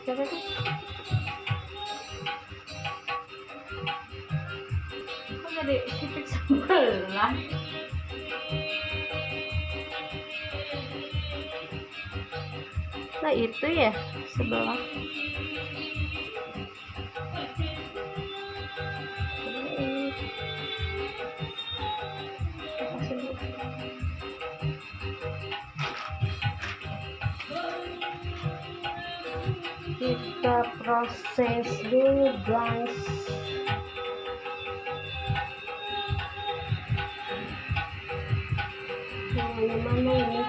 Coba sih. Kok jadi sipit sebelah? Nah itu ya sebelah. Kita proses dulu guys. Yang mana ini?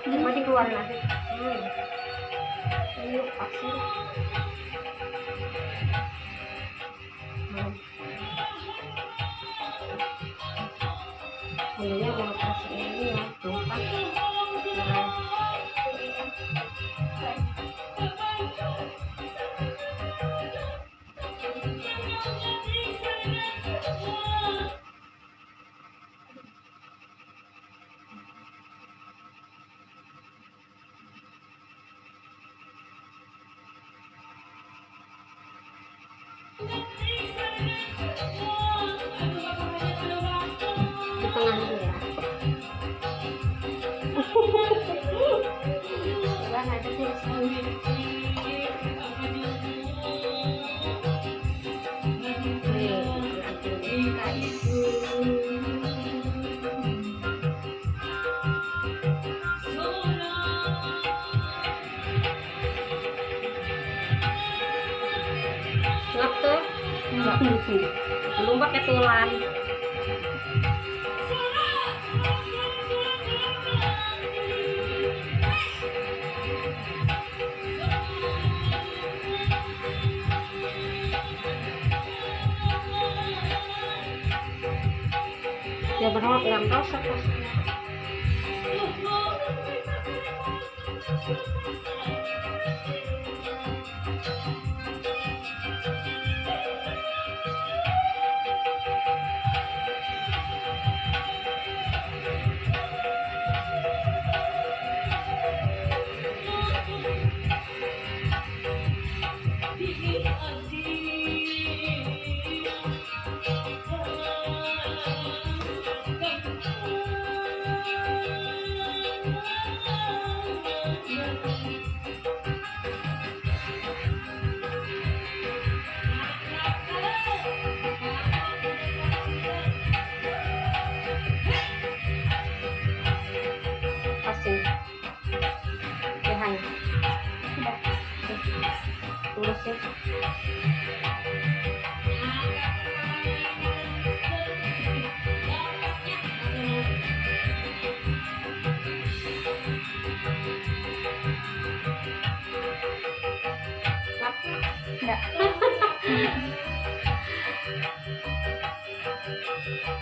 Cuma dikeluarin aja. Ini pasir. Sebenarnya mau kasih ini ya, lupa. Di tengah dulu ya. Udah ada di sini. Ngap tuh? Belum pakai tulang. Ya berharap nggak rosak.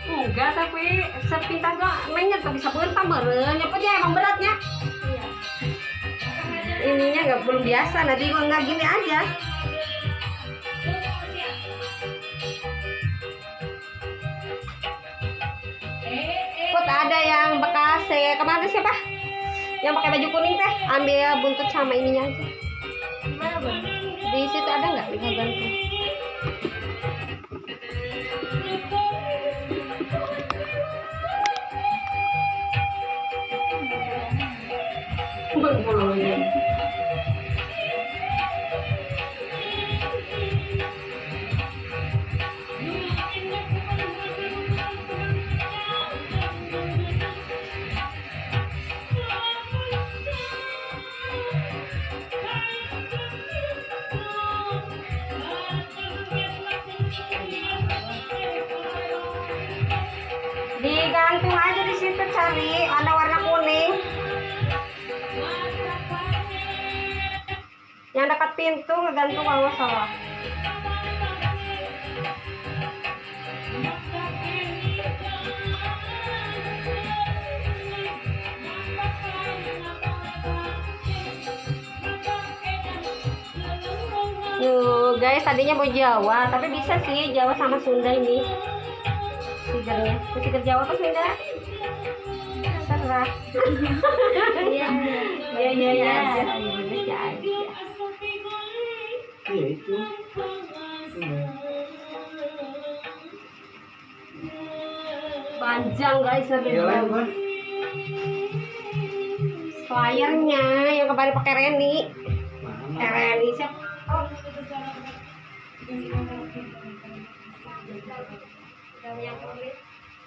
Enggak, tapi sepintas doang mainnya tuh bisa berentah meren apa aja emang beratnya. Iya. Ininya nggak belum biasa, nanti gua nggak gini aja. Put ada yang bekas kemarin siapa? Yang pakai baju kuning teh, ambil buntut sama ininya aja. Gimana bang? Di situ ada nggak bisa gantung? Digantung aja di situ, cari ada warna kuning yang dekat pintu, ngegantung kalau nggak salah. Guys, tadinya mau Jawa, tapi bisa sih Jawa sama Sunda ini. Stikernya. Stiker Jawa apa Sunda? Serah. Iya. Iya. Indonesia aja. Iya itu. Panjang guys, Iya kan? Flyernya yang kemarin pakai Reni. Reni siapa?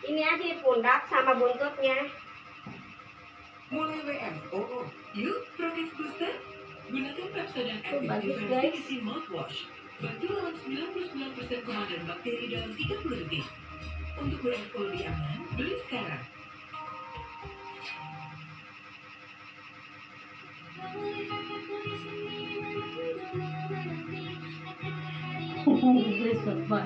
Ini aja pundak sama buntutnya. Mulai WFO, yuk Protect Booster. Gunakan Pepsodent Bagus, Active guys. Defense Mouthwash. Bantu lawan 99% kuman dan bakteri dalam 30 detik. Untuk WFO lebih aman, beli sekarang. Besok, Pak.